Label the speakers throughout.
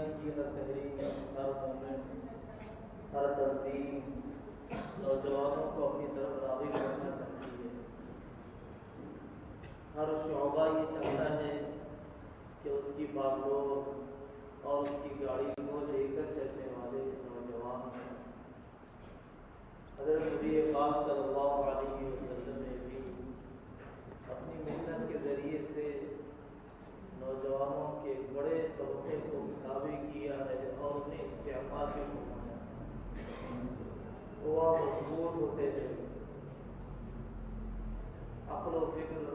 Speaker 1: دنیا کی ہر تحریک، ہر مومن، ہر تنظیم نوجوانوں کو اپنی طرف راغب کرنا چاہتی ہے۔ ہر شعبہ یہ چاہتا ہے کہ اس کی باغڈور اور اس کی گاڑی کو لے کر چلنے والے نوجوان ہیں۔ حضرت نبی پاک صلی اللہ علیہ وسلم نے بھی اپنی محنت کے ذریعے سے نوجوانوں کے بڑے طبقے کو کتابی کیا ہے اور انہیں استعمال بھی فرمایا۔ وہ مضبوط ہوتے ہیں، عقل و فکر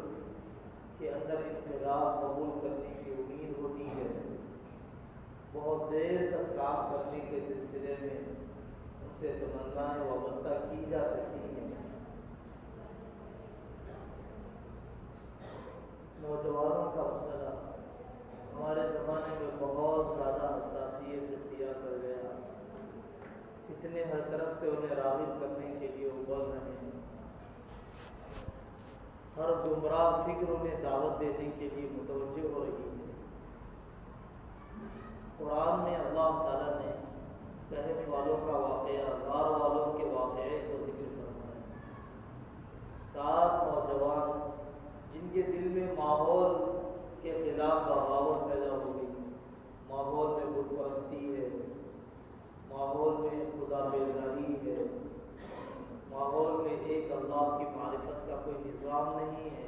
Speaker 1: کے اندر انقلاب قبول کرنے کی امید ہوتی ہے، بہت دیر تک کام کرنے کے سلسلے میں ان سے تمنائیں وابستہ کی جا سکتی ہیں۔ نوجوانوں کا مسئلہ ہمارے زمانے میں بہت زیادہ حساسیت اختیار کر گیا، فتنے ہر طرف سے انہیں راغب کرنے کے لیے ابھر رہے ہیں، ہر گمراہ فکر انہیں دعوت دینے کے لیے متوجہ ہو رہی ہے۔ قرآن میں اللہ تعالیٰ نے کہف والوں کا واقعہ، غار والوں کے واقعے کو ذکر فرمایا۔ 7 نوجوان جن کے دل میں ماحول کے خلاف بغاوت پیدا ہو گئی، ماحول میں بت پرستی ہے، ماحول میں خدا بیزاری ہے، ماحول میں ایک اللہ کی معرفت کا کوئی نظام نہیں ہے۔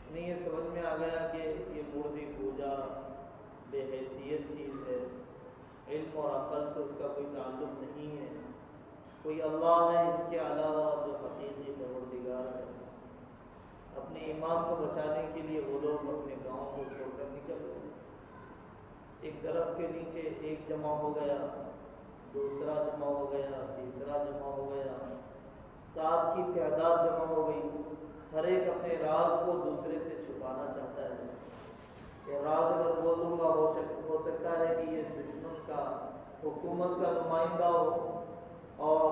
Speaker 1: انہیں یہ سمجھ میں آ گیا کہ یہ مورتی پوجا بے حیثیت چیز ہے، علم اور عقل سے اس کا کوئی تعلق نہیں ہے، کوئی اللہ ہے ان کے علاوہ جو حقیقی پروردگار ہے۔ اپنے ایمان کو بچانے کے لیے وہ لوگ اپنے گاؤں کو چھوڑ کر نکل گئے۔ ایک درخت کے نیچے ایک جمع ہو گیا، دوسرا جمع ہو گیا، تیسرا جمع ہو گیا، 7 کی تعداد جمع ہو گئی۔ ہر ایک اپنے راز کو دوسرے سے چھپانا چاہتا ہے۔ یہ راز اگر بول دوں گا ہو سکتا ہے کہ یہ دشمن کا، حکومت کا نمائندہ ہو اور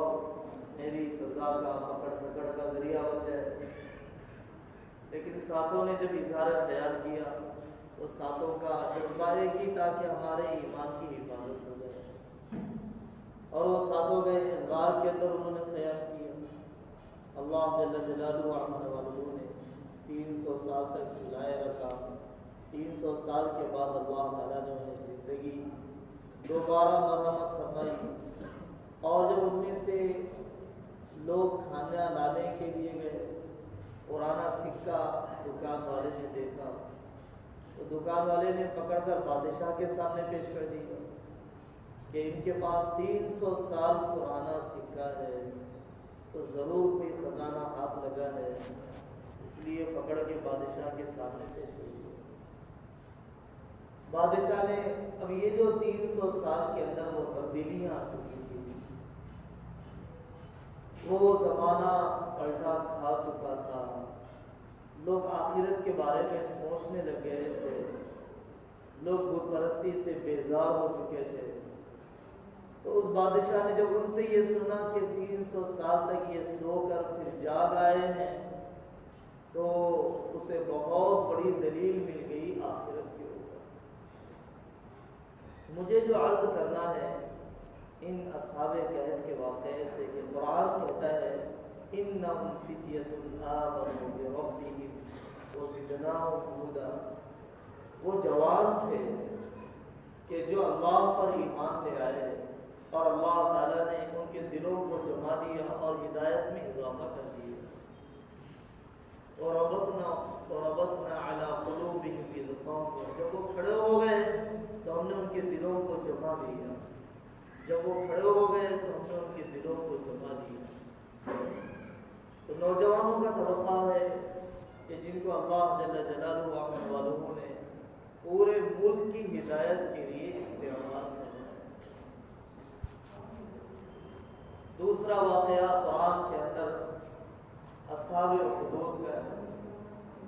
Speaker 1: میری سزا کا، پکڑ جھگڑ کا ذریعہ بن جائے۔ لیکن ساتوں نے جب اظہار خیال کیا تو ساتوں کا جذبہ ایک ہی تھا کہ ہمارے ایمان کی حفاظت ہو جائے، اور وہ ساتوں گئے غار کے اندر، انہوں نے قیام کیا۔ اللہ جل جلالہ عمر والوں نے 300 سال تک سلائے رکھا۔ 300 سال کے بعد اللہ تعالیٰ نے انہیں زندگی دوبارہ مرحمت فرمائی، اور جب ان میں سے لوگ کھانا لانے کے لیے گئے، پرانا سکہ دکان والے نے دیکھا تو دکان والے نے پکڑ کر بادشاہ کے سامنے پیش کر دیا کہ ان کے پاس 300 سال پرانا سکہ ہے، تو ضرور کوئی خزانہ ہاتھ لگا ہے، اس لیے پکڑ کے بادشاہ کے سامنے پیش کر دیا۔ بادشاہ نے اب یہ جو 300 سال کے اندر وہ تبدیلیاں آ چکی تھی، وہ زمانہ پلٹا کھا چکا تھا، لوگ آخرت کے بارے میں سوچنے لگ گئے تھے، لوگ بت پرستی سے بیزار ہو چکے تھے۔ تو اس بادشاہ نے جب ان سے یہ سنا کہ 300 سال تک یہ سو کر پھر جاگ آئے ہیں، تو اسے بہت بڑی دلیل مل گئی آخرت کے اوپر۔ مجھے جو عرض کرنا ہے ان اصحاب کہف کے واقعے سے، کہ قرآن کہتا ہے انہم فتیۃ آمنوا بربہم وزدناہم ہدی، وہ جوان تھے کہ جو اللہ پر ایمان لے آئے اور اللہ تعالیٰ نے ان کے دلوں کو جما دیا اور ہدایت میں اضافہ کر دیا۔ وربطنا علی قلوبہم اذ قاموا، جب وہ کھڑے ہو گئے تو ہم نے ان کے دلوں کو جما دیا، جب وہ کھڑے ہو گئے تو ہم نے ان کے دلوں کو جما دیا۔ تو نوجوانوں کا طبقہ ہے کہ جن کو اللہ جل جلالہ عمر والوں نے پورے ملک کی ہدایت کے لیے استعمال کرنا ہے۔ دوسرا واقعہ قرآن کے اندر اصحاب اخدود کا ہے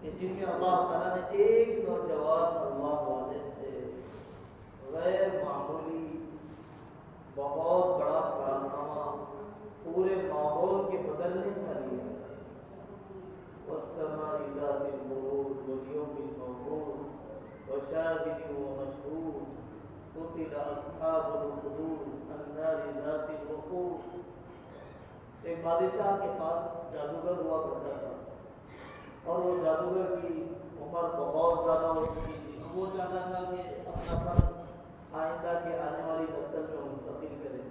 Speaker 1: کہ جن میں اللہ تعالیٰ نے ایک نوجوان اللہ والے سے غیر معمولی بہت بڑا کارنامہ پورے ماحول کے بدلنے کا لیا۔ والسماء ذات البروج واليوم الموعود وشاهد ومشهود قتل اصحاب الخدود النار ذات الوقود۔ ایک بادشاہ کے پاس جادوگر ہوا کرتا تھا اور وہ جادوگر کی عمر بہت زیادہ ہوتی تھی۔ وہ چاہتا تھا کہ اپنا فن آئندہ کے آنے والی نسل میں منتقل کرے،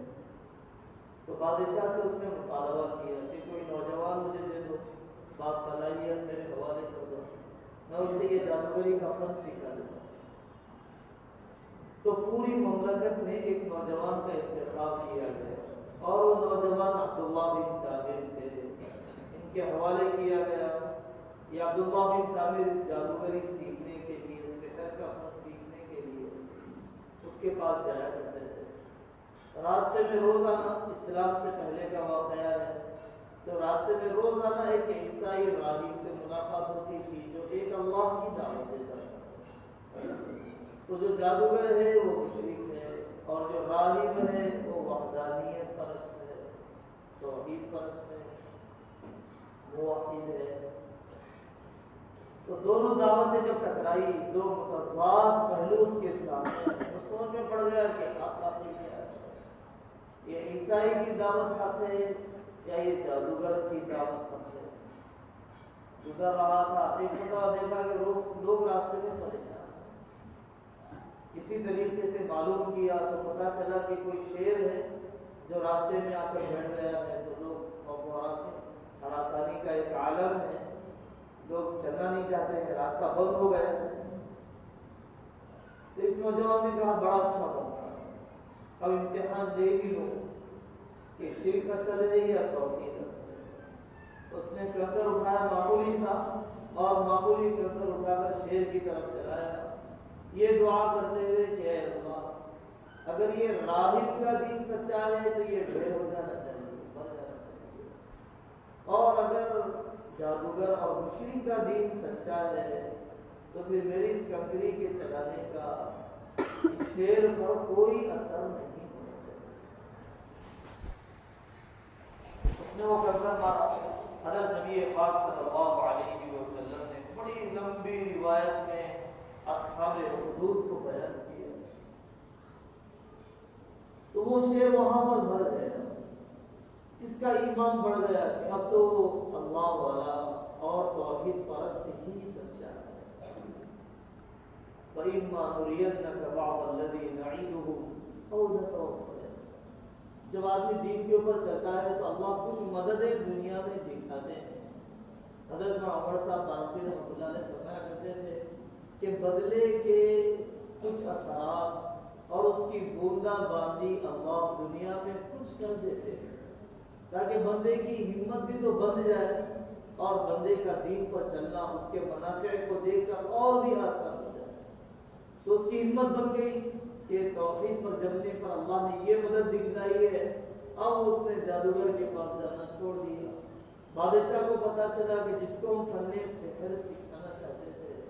Speaker 1: تو بادشاہ سے اس نے مطالبہ کیا کہ کوئی نوجوان مجھے دے دو، باصلاحیت میرے حوالے کر دو، میں اسے یہ جادوگری کا فن سکھا دوں۔ تو پوری مملکت میں ایک نوجوان کا انتخاب کیا گیا اور وہ نوجوان عبداللہ بن تامر تھے۔ ان کے حوالے کیا گیا۔ یہ عبداللہ بن تامر جادوگری سیکھنے کے لیے، سحر کا فن سیکھنے کے لیے اس کے پاس جایا کرتے تھے۔ راستے میں روزانہ، اسلام سے پہلے کا واقعہ ہے، تو راستے میں روزانہ ایک عیسائی راہب سے ملاقات ہوتی تھی جو ایک اللہ کی دعوت دیتا تھا۔ تو جو جادوگر ہے وہ مشرک ہے اور جو راہب ہے وہ وحدانیت پرست ہے، توحید پرست ہے، موحد ہے۔ تو دونوں دعوتیں جب ٹکرائی، دو متضاد پہلو اس کے سامنے، تو سوچ میں پڑ گیا کہ حق آخر کیا ہے، یہ عیسائی کی دعوت حق ہے یا یہ جادوگر کی دعوت حق ہے۔ گزر رہا تھا، ایک مرتبہ دیکھا کہ لوگ راستے میں پڑے جا رہے، کسی طریقے سے معلوم کیا تو پتا چلا کہ کوئی شیر ہے جو راستے میں آ کر بیٹھ گیا ہے۔ تو لوگ ہراسانی کا ایک عالم ہے، لوگ چلنا نہیں چاہتے ہیں، راستہ بند ہو گیا۔ تو اس نوجوان نے کہا بڑا اچھا موقع، اب امتحان لے ہی لو کہ شرک اصل ہے یا توحید اصل ہے۔ اس نے کنکر اٹھایا معمولی سا، اور معمولی کنکر اٹھا کر شیر کی طرف چلایا، یہ دعا کرتے ہوئے کہ اے اللہ، اگر یہ راہب کا دین سچا ہے تو یہ ڈھیر ہو جانا چاہیے، بڑھ جانا چاہیے، اور اگر جادوگر اور مشرک کا دین سچا ہے تو پھر میری اس کنکری کے چلانے کا شیر پر کوئی اثر نہیں ہونا چاہیے۔ اس نے وہ کنکر مارا۔ حضرت نبی پاک صلی اللہ علیہ وسلم نے بڑی لمبی روایت میں اصحاب حدود کو بیان کیا، تو وہ شیر وہاں پر مر گیا۔ اس کا ایمان بڑھ گیا کہ اب تو اللہ والا اور توحید پرست ہی سچا ہے۔ وَإِمَّا نُرِيَنَّكَ بَعْضَ الَّذِي نَعِدُهُمْ أَوْ نَتَوَفَّيَنَّكَ۔ جب آدمی دین کے اوپر چلتا ہے تو اللہ کچھ مددیں دنیا میں دکھاتے ہیں۔ حضرت عمر صاحب بانفی رحمۃ اللہ علیہ فرمایا کرتے تھے کہ بدلے کے کچھ اثرات اور اس کی بوندا باندی اللہ دنیا میں کچھ کر دیتے ہیں تاکہ بندے کی ہمت بھی تو بندھ جائے اور بندے کا دین پر چلنا اس کے منافع کو دیکھ کر اور بھی آسان ہو جائے۔ تو اس کی ہمت بن گئی کہ توحید پر جمنے پر اللہ نے یہ مدد دکھلائی ہے۔ اب اس نے جادوگر کے پاس جانا چھوڑ دیا۔ بادشاہ کو پتا چلا کہ جس کو ہم فن سحر سکھانا چاہتے تھے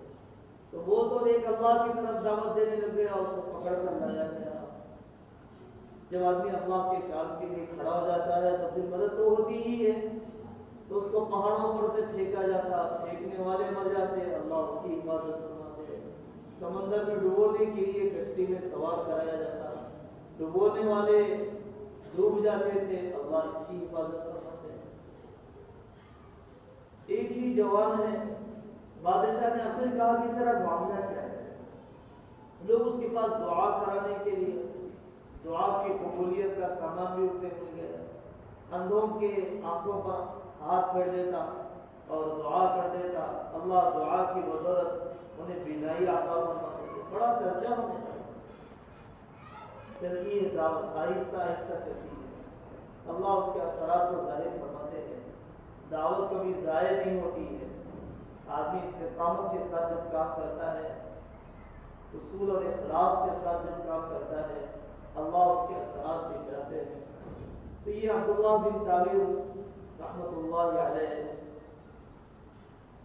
Speaker 1: تو وہ تو ایک اللہ کی طرف دعوت دینے لگ گیا، اسے پکڑ کر لایا گیا۔ جب آدمی اللہ کے کام کے لیے کھڑا ہو جاتا ہے تو پھر مدد تو ہوتی ہی ہے، تو اس کو پہاڑوں پر سے پھینکا جاتا، پھینکنے والے مر جاتے، اللہ اس کی حفاظت فرماتے۔ سمندر میں ڈبونے کے لیے کشتی میں سوار کرایا جاتا، ڈبونے والے ڈوب جاتے تھے، اللہ اس کی حفاظت فرماتے۔ ایک ہی جوان ہے، بادشاہ نے آخر کہا کہ تیرا معاملہ کیا ہے؟ لوگ اس کے پاس دعا کرانے کے لیے، دعا کی قبولیت کا سامان بھی اسے مل گیا۔ اندھوں کے آنکھوں پر ہاتھ پھیر دیتا اور دعا کر دیتا، اللہ دعا کی بدولت انہیں بینائی عطا فرماتے، بڑا چرچا ہونے لگا۔ چلتی ہے دعوت، آہستہ آہستہ چلتی ہے، اللہ اس کے اثرات کو ظاہر فرماتے ہیں۔ دعوت کبھی ضائع نہیں ہوتی ہے، آدمی استقامت کے ساتھ جب کام کرتا ہے، اصول اور اخلاص کے ساتھ جب کام کرتا ہے، اللہ اس کے اثرات بھی جاتے ہیں۔ تو یہ عبداللہ بن تامر رحمۃ اللہ علیہ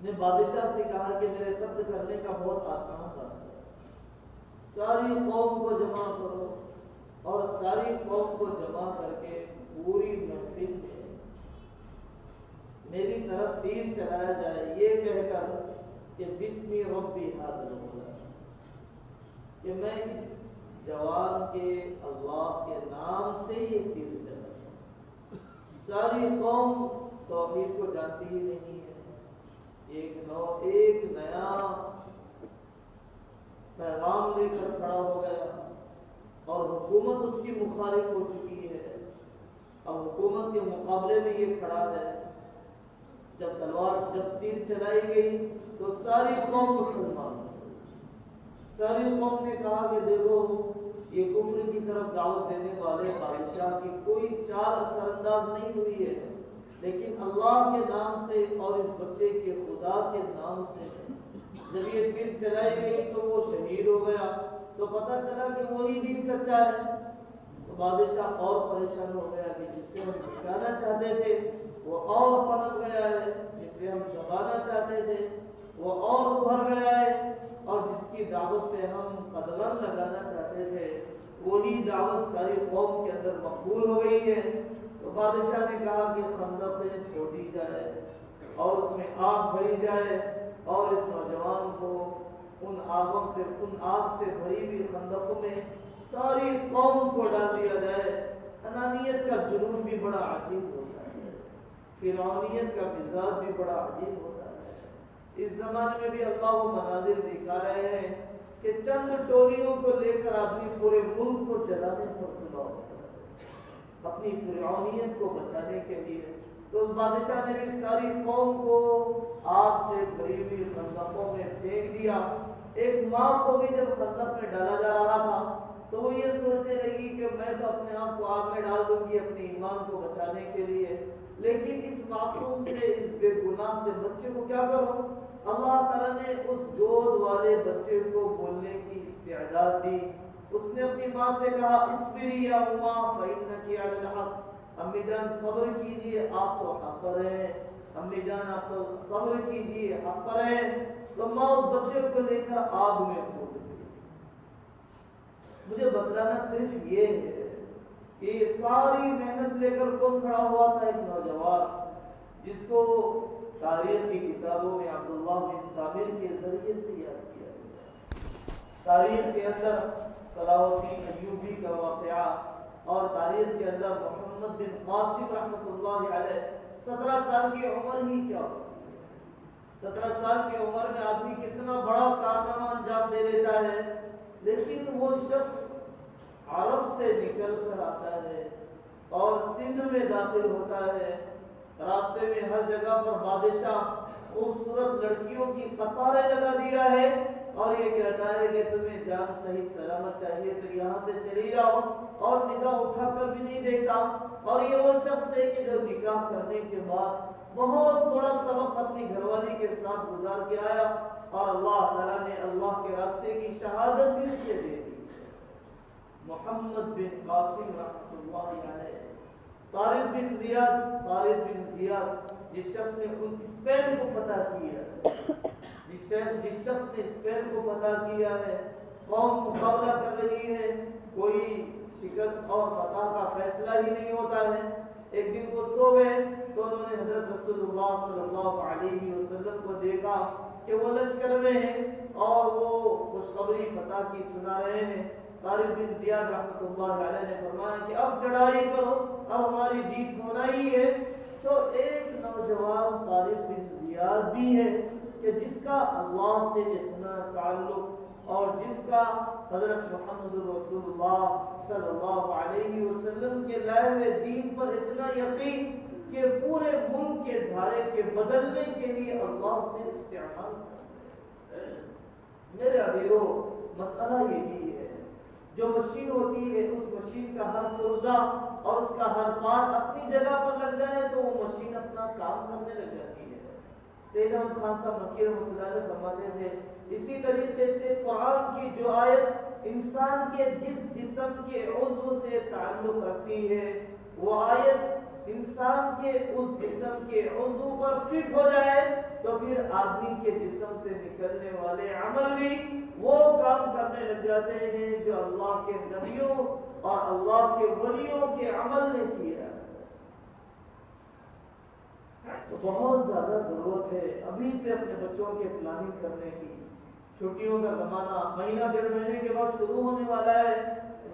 Speaker 1: نے بادشاہ سے کہا کہ میرے قتل کرنے کا بہت آسان راستہ ہے، ساری قوم کو جمع کرو اور ساری قوم کو جمع کر کے پوری محفل میں میری طرف تیر چلایا جائے، یہ کہہ کر کہ بسم ربی ھذا الغلام، کہ میں اس جوان کے اللہ کے نام سے یہ تیر چلا. ساری قوم توحید کو جانتی ہی نہیں ہے. ایک نیا پیغام لے کر کھڑا ہو گیا اور حکومت اس کی مخالف ہو چکی ہے. اب حکومت کے مقابلے میں یہ کھڑا ہے. جب تیر چلائی گئی تو ساری قوم مسلمان ہو گئی. ساری قوم نے کہا کہ دیکھو یہ کفر کی طرف دعوت دینے والے بادشاہ کی کوئی چال اثر انداز نہیں ہوئی ہے، لیکن اللہ کے نام سے اور اس بچے کے خدا کے نام سے جب یہ تیر چلائی گئی تو وہ شہید ہو گیا. تو پتہ چلا کہ وہی دین سچا ہے. تو بادشاہ اور پریشان ہو گیا کہ جس سے ہم بچانا چاہتے تھے وہ اور پنپ گیا ہے، جس سے ہم دبانا چاہتے تھے وہ اور ابھر گیا ہے، اور جس کی دعوت پہ ہم قدغن لگانا چاہتے تھے وہی دعوت ساری قوم کے اندر مقبول ہو گئی ہے. تو بادشاہ نے کہا کہ خندقیں چھوڑی جائے اور اس میں آگ بھری جائے اور اس نوجوان کو ان آگ سے بھری ہوئی خندقوں میں ساری قوم کو ڈال دیا جائے. انانیت کا جنون بھی بڑا عجیب ہوتا ہے، فرعونیت کا مزاج بھی بڑا عجیب ہوتا ہے. اس زمانے میں بھی اللہ وہ مناظر دکھا رہے ہیں کہ چند ٹولیوں کو لے کر آدمی پورے ملک کو جلانے پر تلا ہوتا ہے اپنی فرعونیت کو بچانے کے لیے. تو اس بادشاہ نے بھی ساری قوم کو آگ سے بھری ہوئی خندقوں میں پھینک دیا. ایک ماں کو بھی جب خندق میں ڈالا جا رہا تھا تو وہ یہ سوچنے لگی کہ میں تو اپنے آپ کو آگ میں ڈال دوں گی اپنے ایمان کو بچانے کے لیے، لیکن اس معصوم سے، اس بے گناہ سے بچے کو کیا کروں؟ اللہ تعالیٰ نے اس گود والے بچے کو بولنے کی استعداد دی. اس نے اپنی ماں سے کہا اصبری یا اما فإنکی علی الحق. امی جان صبر کیجئے، آپ تو حق پر ہیں. امی جان آپ تو صبر کیجئے، حق پر ہیں. تو ماں اس بچے کو لے کر آگ میں کود گئی. مجھے بتلانا صرف یہ ہے کہ یہ ساری محنت لے کر کون کھڑا ہوا تھا؟ ایک نوجوان جس کو تاریخ کی کتابوں میں عبداللہ بن تامر کے ذریعے سے یاد کیا گیا. تاریخ کے اندر صلاح الدین ایوبی کا واقعہ اور تاریخ کے اندر محمد بن قاسم رحمۃ اللہ علیہ 17 سال کی عمر ہی کیا ہوتی ہے. 17 سال کی عمر میں آدمی کتنا بڑا کارنامہ انجام دے لیتا ہے، لیکن وہ شخص عرب سے نکل کر آتا ہے اور سندھ میں داخل ہوتا ہے. راستے میں ہر جگہ پر بادشاہ خوبصورت لڑکیوں کی قطاریں لگا دیا ہے اور یہ کہتا ہے کہ تمہیں جان صحیح سلامت چاہیے تو یہاں سے چلی جاؤ، اور نگاہ اٹھا کر بھی نہیں دیکھتا. اور یہ وہ شخص ہے کہ جو نکاح کرنے کے بعد بہت تھوڑا سا وقت اپنی گھر والی کے ساتھ گزار کے آیا اور اللہ تعالیٰ نے اللہ کے راستے کی شہادت بھی اسے دے دی. محمد بن قاسم رحمۃ اللہ علیہ. طارق بن زیاد جس شخص نے اسپین کو فتح کیا، جس شخص نے اسپین کو فتح کیا ہے، قوم مقابلہ کر رہی ہے، کوئی شکست اور فتح کا فیصلہ ہی نہیں ہوتا ہے. ایک دن وہ سو گئے تو انہوں نے حضرت رسول اللہ صلی اللہ علیہ وسلم کو دیکھا کہ وہ لشکر میں ہیں اور وہ خوشخبری فتح کی سنا رہے ہیں. طارق بن زیاد رحمۃ اللہ علیہ نے فرمایا کہ اب چڑھائی کرو، اب ہماری جیت ہونا ہی ہے. تو ایک نوجوان طارق بن زیاد بھی ہے کہ جس کا اللہ سے اتنا تعلق اور جس کا حضرت محمد رسول اللہ صلی اللہ علیہ وسلم کے لائے ہوئے دین پر اتنا یقین کہ پورے ملک کے دھارے کے بدلنے کے لیے اللہ سے استعمال کرتے ہیں. میرے عزیزو، مسئلہ یہی ہے، جو مشین ہوتی ہے اس مشین کا ہر پرزہ اور اس کا ہر پارٹ اپنی جگہ پر لگ جائے تو وہ مشین اپنا کام کرنے لگ جاتی ہے. سید احمد خان صاحب مکی رحمۃ اللہ علیہ فرماتے تھے اسی طریقے سے قرآن کی جو آیت انسان کے جس جسم کے عضو سے تعلق رکھتی ہے وہ آیت انسان کے اس جسم کے عضو پر فٹ ہو جائے تو پھر آدمی کے جسم سے نکلنے والے عمل بھی وہ کام کرنے لگ جاتے ہیں جو اللہ کے نبیوں اور اللہ کے ولیوں کے عمل نے کیا. تو بہت زیادہ ضرورت ہے ابھی سے اپنے بچوں کے پلاننگ کرنے کی. چھٹیوں کا زمانہ مہینہ 1.5 مہینے کے بعد شروع ہونے والا ہے.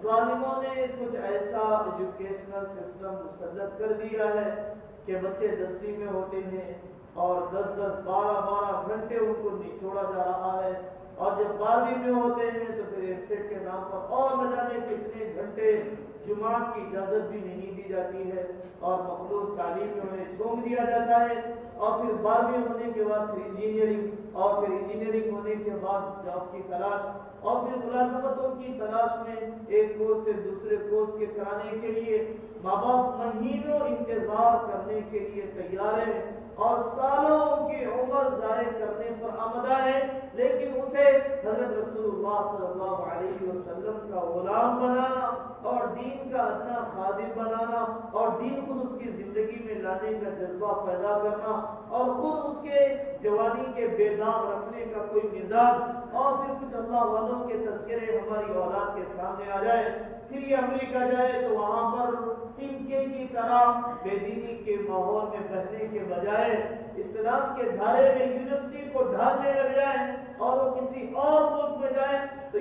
Speaker 1: ظالموں نے کچھ ایسا ایجوکیشنل سسٹم مسلط کر دیا ہے کہ بچے 10ویں میں ہوتے ہیں اور 10 12 گھنٹے ان کو نچوڑا جا رہا ہے، اور جب 12ویں میں ہوتے ہیں تو پھر ایکسیٹ کے نام پر اور نہ جانے کتنے گھنٹے جماعت کی اجازت بھی نہیں دی جاتی ہے، اور مخلوط تعلیم میں انہیں جھونک دیا جاتا ہے. اور پھر 12ویں ہونے کے بعد پھر انجینئرنگ، اور پھر انجینئرنگ ہونے کے بعد جاب کی تلاش، اور پھر ملازمتوں کی تلاش میں ایک کورس سے دوسرے کورس کے کرانے کے لیے ماں باپ مہینوں انتظار کرنے کے لیے تیار ہیں اور سالوں کی عمر ضائع کرنے پر آمدہ ہے، لیکن اسے حضرت رسول اللہ صلی اللہ علیہ وسلم کا غلام بنانا اور دین کا ادنا خادم بنانا اور دین خود اس کی زندگی میں لانے کا جذبہ پیدا کرنا اور خود اس کے جوانی کے بے داغ رکھنے کا کوئی مزاج، اور پھر کچھ اللہ والوں کے تذکرے ہماری اولاد کے سامنے آ جائے، پھر یہ امریکہ جائے تو وہاں پر تنکے کی طرح بے دینی کے ماحول میں بہنے کے بجائے اسلام کے دھارے میں یونیورسٹی کو ڈھالنے لگ جائے، اور وہ کسی اور ملک میں جائے تو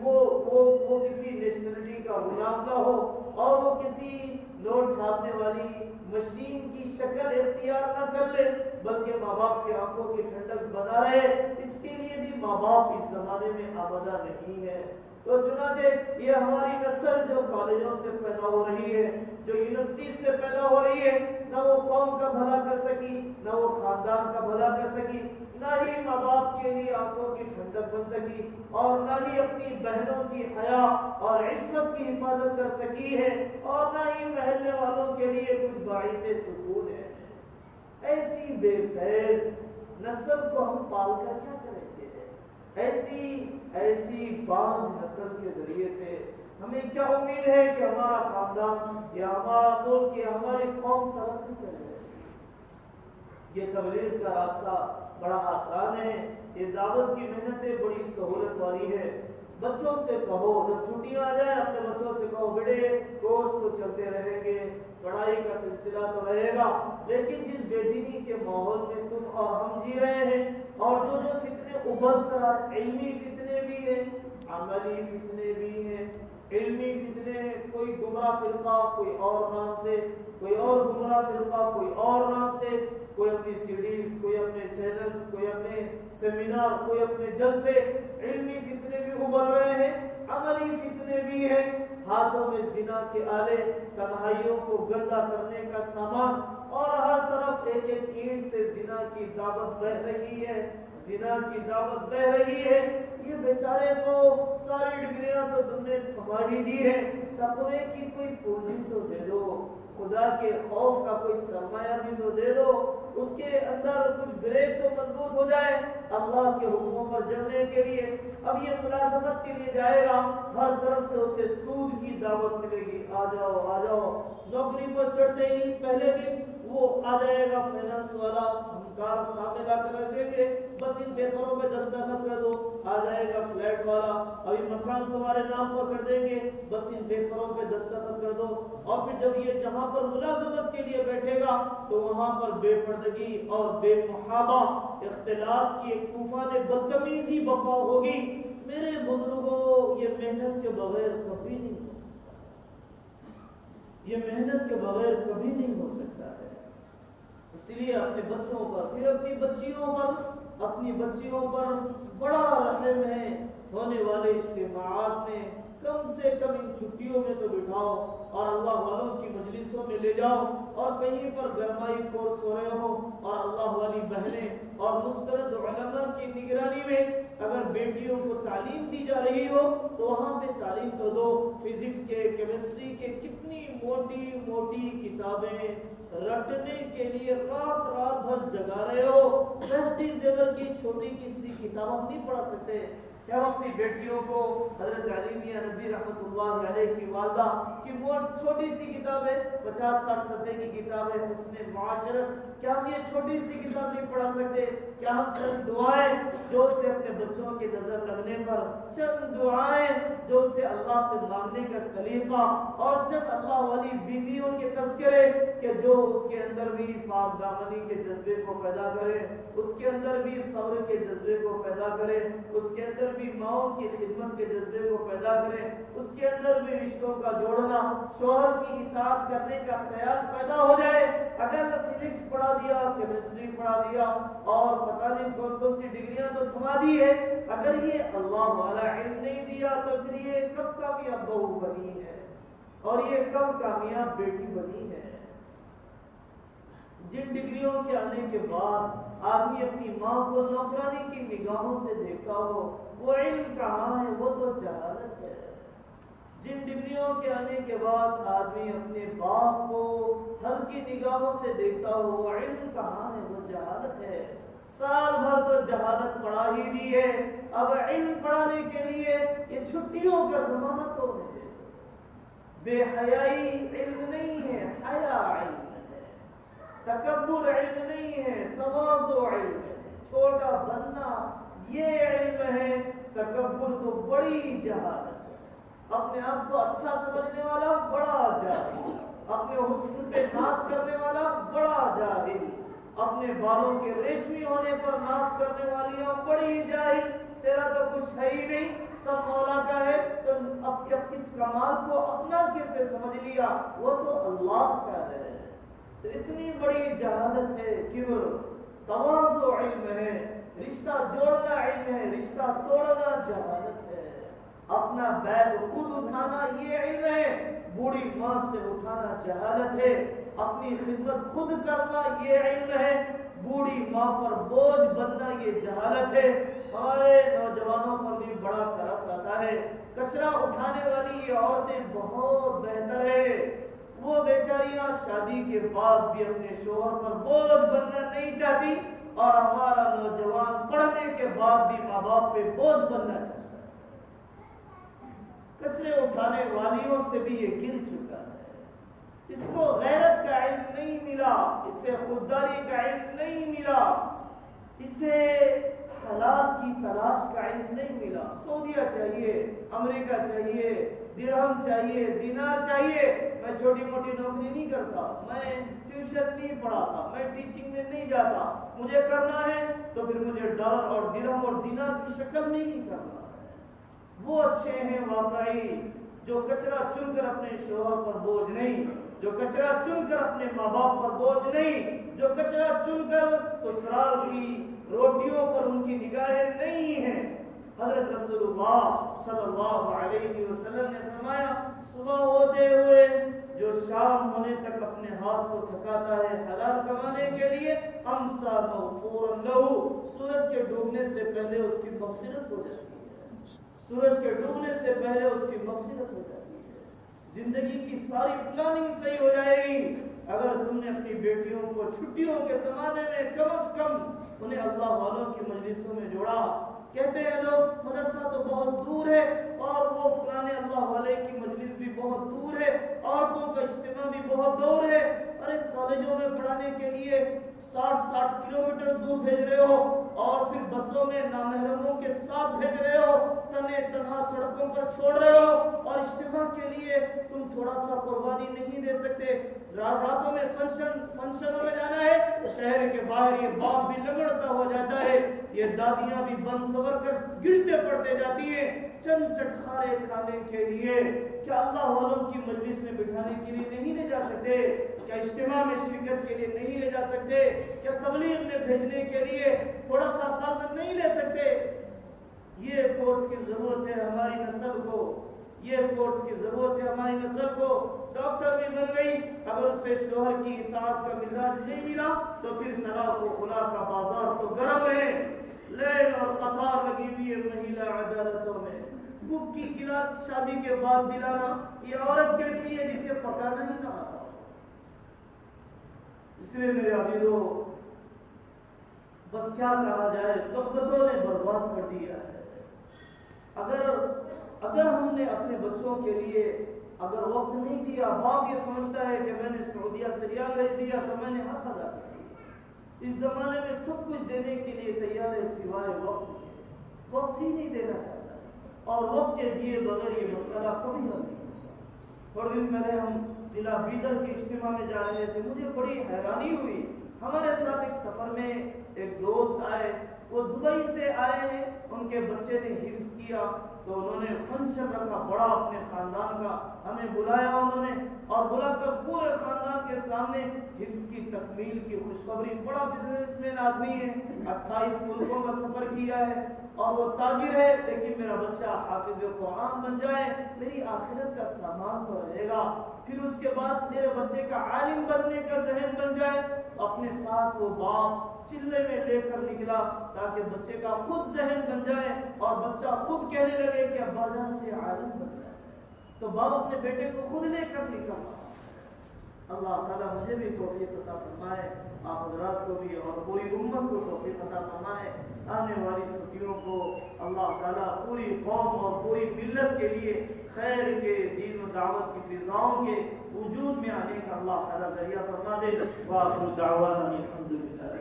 Speaker 1: وہ کسی نیشنلٹی کا غلام نہ ہو، اور وہ کسی نوٹ چھاپنے والی مشین کی شکل اختیار نہ کر لے، بلکہ ماں باپ کے آنکھوں کی ٹھنڈک بنا رہے. اس کے لیے بھی ماں باپ اس زمانے میں آمادہ نہیں ہے. تو چنانچہ یہ ہماری نسل جو کالجوں سے پیدا ہو رہی ہے، جو یونیورسٹی سے پیدا ہو رہی ہے، نہ وہ قوم کا بھلا کر سکی، نہ وہ خاندان کا بھلا کر سکی، نہ ہی ماں باپ کے لیے آنکھوں کی ٹھنڈک بن سکی، اور نہ ہی اپنی بہنوں کی حیا اور عفت کی حفاظت کر سکی ہے، اور نہ ہی محلے والوں کے لیے کچھ باعث سکون ہے. ایسی بے فیض نسل کو ہم پال کر کیا کریں گے؟ ایسی بانجھ نسل کے ذریعے سے ہمیں کیا امید ہے کہ ہمارا خاندان یا ہمارا ملک یا ہماری قوم ترقی کرے؟ یہ تبلیغ کا راستہ بڑا آسان ہے، یہ دعوت کی محنتیں بڑی سہولت والی ہے. بچوں سے کہو جب چھٹیاں آ جائیں اپنے بچوں سے کہو بیٹے کورس تو چلتے رہیں گے، پڑھائی کا سلسلہ تو رہے گا، لیکن جس بے دینی کے ماحول میں تم اور ہم جی رہے ہیں، اور جو فتنے ابھر کر علمی فتنے بھی ہیں، عملی فتنے بھی ہیں. علمی فتنے ہیں، کوئی گمراہ فرقہ کوئی اور نام سے، کوئی اور گمراہ فرقہ کوئی اور نام سے، کوئی اپنی سیڈیز، کوئی اپنے چینلز، کوئی اپنے سیمینار، کوئی اپنے جلسے. علمی فتنے بھی ابھر رہے ہیں، عملی فتنے بھی ہیں. ہاتھوں میں زنا کے آلے، تنہائیوں کو گندا کرنے کا سامان، اور ہر طرف ایک اینٹ سے زنا کی دعوت بہ رہی ہے، زنا کی دعوت بہ رہی ہے. یہ بیچارے کو ساری ڈگریاں تو تم نے تھما ہی دی ہے، تقوی کی کوئی پونجی تو دے دو، خدا کے خوف کا کوئی سرمایہ بھی تو دے دو، اس کے اندر کچھ بریک تو مضبوط ہو جائے اللہ کے حکموں پر چلنے کے لیے. اب یہ ملازمت کے لیے جائے گا، ہر طرف سے اسے سود کی دعوت ملے گی، آ جاؤ آ جاؤ. نوکری پر چڑھتے ہی پہلے دن وہ آ جائے گا فائنانس والا، کار سامنے لا کر رکھ دیں گے، بس ان پیپروں پہ دستخط کر دو. آ جائے گا فلیٹ والا، ابھی مکان تمہارے نام پر کر دیں گے، بس ان پیپروں پہ دستخط کر دو. اور پھر جب یہ جہاں پر ملازمت کے لیے بیٹھے گا تو وہاں پر بے پردگی اور بے محابہ اختلاط کی ایک طوفان بدتمیزی بپا ہوگی. میرے بزرگوں، یہ محنت کے بغیر کبھی نہیں ہو سکتا، یہ محنت کے بغیر کبھی نہیں ہو سکتا ہے. اس لیے اپنے بچوں پر، پھر اپنی بچیوں پر بڑا رحم ہے. ہونے والے اجتماعات میں کم سے کم ان چھٹیوں میں تو بٹھاؤ اور اللہ والوں کی مجلسوں میں لے جاؤ، اور کہیں پر گرمائی کورس ہو رہے ہو اور اللہ والی بہنیں اور مستند علماء کی نگرانی میں اگر بیٹیوں کو تعلیم دی جا رہی ہو تو وہاں پہ تعلیم تو دو. فزکس کے، کیمسٹری کے کتنی موٹی موٹی کتابیں رٹنے کے لیے رات بھر جگا رہے ہو. 10 زیور کی چھوٹی کسی کتاب ہم نہیں پڑھا سکتے، کہ ہم اپنی بیٹیوں کو حضرت علی میاں ندوی رحمۃ اللہ علیہ کی والدہ کی چھوٹی سی کتاب ہے، 50-60 صفحے کی کتاب ہے حسن معاشرت، کیا ہم یہ چھوٹی سی کتاب نہیں پڑھا سکتے؟ کیا ہم چند دعائیں جو سے اپنے بچوں کی نظر لگنے پر، چند دعائیں جو سے اللہ سے مانگنے کا سلیقہ، اور چند اللہ والی بیویوں کے تذکرے کہ جو اس کے اندر بھی پاک دامنی کے جذبے کو پیدا کرے، اس کے اندر بھی صبر کے جذبے کو پیدا کرے، اس کے اندر بھی ماؤں کی خدمت کے جذبے کو پیدا کرے، اس کے اندر بھی رشتوں کا جوڑنا، شوہر کی اطاعت کرنے کا خیال پیدا ہو جائے۔ اگر فزکس پڑھا دیا، کیمسٹری پڑھا دیا اور پتہ نہیں کون کون سی ڈگریاں تو تھما دی ہے، اگر یہ اللہ والا علم نہیں دیا تو پھر یہ کب کامیاب بہو بنی ہے اور یہ کب کامیاب بیٹی بنی ہے؟ جن ڈگریوں کے آنے کے بعد آدمی اپنی ماں کو نوکرانی کی نگاہوں سے دیکھتا ہو، وہ علم کہاں ہے؟ وہ تو جہالت ہے۔ جن ڈگریوں کے آنے کے بعد آدمی اپنے باپ کو ہلکی نگاہوں سے دیکھتا ہو، وہ علم کہاں ہے؟ وہ جہالت ہے۔ سال بھر تو جہالت پڑھا ہی دی ہے، اب علم پڑھانے کے لیے یہ چھٹیوں کا زمانہ تو ہے۔ بے حیائی علم نہیں ہے، حیا علم ہے۔ تکبر علم نہیں ہے، تواضع علم ہے۔ چھوٹا بننا یہ علم ہے، تکبر تو بڑی جہالت ہے۔ اپنے آپ کو اچھا سمجھنے والا بڑا جاہل، اپنے حسن پہ ناز کرنے والا بڑا جاہل، اپنے بالوں کے ریشمی ہونے پر ناز کرنے والی بڑی جاہل۔ تیرا تو کچھ ہے ہی نہیں، سب مولا کا ہے، تو اب اس کمال کو اپنا کیسے سمجھ لیا؟ وہ تو اللہ کا ہے۔ تو اتنی بڑی جہالت ہے۔ کبر، تواضع علم ہے، رشتہ جوڑنا علم ہے، رشتہ توڑنا جہالت ہے۔ اپنا بیگ خود اٹھانا یہ علم ہے، بوڑھی ماں سے اٹھانا جہالت ہے۔ اپنی خدمت خود کرنا یہ علم ہے، بوڑھی ماں پر بوجھ بننا یہ جہالت ہے۔ ہمارے نوجوانوں پر بھی بڑا ترس آتا ہے، کچرا اٹھانے والی یہ عورتیں بہت بہتر ہے، وہ بیچاریاں شادی کے بعد بھی اپنے شوہر پر بوجھ بننا نہیں چاہتی، اور ہمارا نوجوان پڑھنے کے بعد بھی ماں باپ پہ بوجھ بننا چاہتا ہے۔ کچرے اٹھانے والیوں سے بھی یہ گر چکا ہے۔ اس کو غیرت کا علم نہیں ملا، اسے خودداری کا علم نہیں ملا، اسے حلال کی تلاش کا علم نہیں ملا۔ سعودیہ چاہیے، امریکہ چاہیے، درہم چاہیے، دینار چاہیے۔ میں چھوٹی موٹی نوکری نہیں کرتا، میں ٹیوشن نہیں پڑھاتا، میں ٹیچنگ میں نہیں جاتا، مجھے کرنا ہے تو پھر مجھے ڈالر اور درہم اور دینار کی شکل میں ہی کرنا ہے۔ وہ اچھے ہیں واقعی جو کچرا چن کر اپنے شوہر پر بوجھ نہیں، جو کچرا چن کر اپنے ماں باپ پر بوجھ نہیں، جو کچرا چن کر سسرال کی روٹیوں پر ان کی نگاہیں نہیں ہیں۔ حضرت رسول اللہ صلی اللہ علیہ وسلم نے فرمایا، صبح ہوتے ہوئے جو شام ہونے تک اپنے ہاتھ کو تھکاتا ہے حلال کمانے کے لیے، امسا مغفورا لہو، سورج کے ڈوبنے سے پہلے اس کی مغفرت ہو جاتی ہے، سورج کے ڈوبنے سے پہلے اس کی مغفرت ہو جاتی ہے۔ زندگی کی ساری پلاننگ صحیح ہو جائے گی اگر تم نے اپنی بیٹیوں کو چھٹیوں کے زمانے میں کم از کم انہیں اللہ والوں کی مجلسوں میں جوڑا۔ کہتے ہیں لوگ مدرسہ تو بہت دور ہے اور وہ فلانے اللہ والے کی مجلس بھی بہت دور ہے، عورتوں کا اجتماع بھی بہت دور ہے۔ ارے کالجوں میں پڑھانے کے لیے 60 کلومیٹر دور بھیج رہے ہو اور پھر بسوں میں نامحرموں کے ساتھ بھیج رہے ہو، تنے تنہا سڑکوں پر چھوڑ رہے ہو، اور اجتماع کے لیے تم تھوڑا سا قربانی نہیں دے سکتے۔ راتوں میں فنکشنوں میں جانا ہے، شہر کے باہر یہ باپ بھی لگڑتا ہو جاتا ہے، یہ دادیاں بھی بن سور کر گرتے پڑتے جاتی ہیں چند چٹخارے کھانے کے لیے۔ کیا اللہ والوں کی مجلس میں بٹھانے کے لیے نہیں لے جا سکتے؟ کیا اجتماع میں شرکت کے لیے نہیں لے جا سکتے؟ کیا تبلیغ میں بھیجنے کے لیے تھوڑا سا قرض نہیں لے سکتے؟ یہ کورس کی ضرورت ہے ہماری نسل کو، یہ کورس کی ضرورت ہے ہماری نسل کو۔ ڈاکٹر بھی بن گئی، اگر اسے شوہر کی اطاعت کا مزاج نہیں ملا تو پھر طلاق و خلا کا بازار تو گرم ہے، لیل اور قطار لگی ہوئی ہے مہیلا عدالتوں میں۔ بک کی گلاس شادی کے بعد دلانا، یہ عورت کیسی ہے جسے پکانا ہی نہ آتا؟ اس لیے میرے عزیزو، بس کیا کہا جائے، صحبتوں نے برباد کر دیا ہے۔ اگر ہم نے اپنے بچوں کے لیے اگر وقت نہیں دیا، باپ یہ سمجھتا ہے کہ میں نے سعودیہ سے ریال بھیج دیا تو میں نے حق ادا کر دیا۔ اس زمانے میں سب کچھ دینے کے لیے تیار ہے سوائے وقت کے، وقت ہی نہیں دینا چاہتا، اور وقت کے دیے بغیر یہ مسئلہ کبھی حل نہیں ہوگا۔ تھوڑے دن پہلے ہم ضلع بیدر کے اجتماع میں جا رہے تھے، مجھے بڑی حیرانی ہوئی، ہمارے ساتھ ایک سفر میں ایک دوست آئے، وہ دبئی سے آئے ہیں، ان کے بچے نے حفظ کیا تو انہوں نے فنکشن رکھا بڑا اپنے خاندان کا، ہمیں بلایا انہوں نے، اور بلا کر پورے خاندان کے سامنے حفظ کی تکمیل کی خوشخبری، بڑا بزنس مین آدمی ہے، 28 ملکوں کا سفر کیا ہے اور وہ تاجر ہے، لیکن میرا بچہ حافظ قرآن بن جائے میری آخرت کا سامان تو رہے گا، پھر اس کے بعد میرے بچے کا عالم بننے کا ذہن بن جائے۔ اپنے ساتھ وہ باپ چلے میں لے کر نکلا تاکہ بچے کا خود ذہن بن جائے اور بچہ خود کہنے لگے کہ ابا جان مجھے عالم بن جائے، تو باپ اپنے بیٹے کو خود لے کر نکلا۔ اللہ تعالیٰ مجھے بھی توفیق عطا فرمائے، آپ حضرات کو بھی اور پوری امت کو توفیق عطا فرمائے، آنے والی چھٹیوں کو اللہ تعالیٰ پوری قوم اور پوری ملت کے لیے خیر کے، دین و دعوت کی فضاؤں کے وجود میں آنے کا اللہ تعالیٰ ذریعہ فرما دے۔ وآخر دعوانا الحمدللہ۔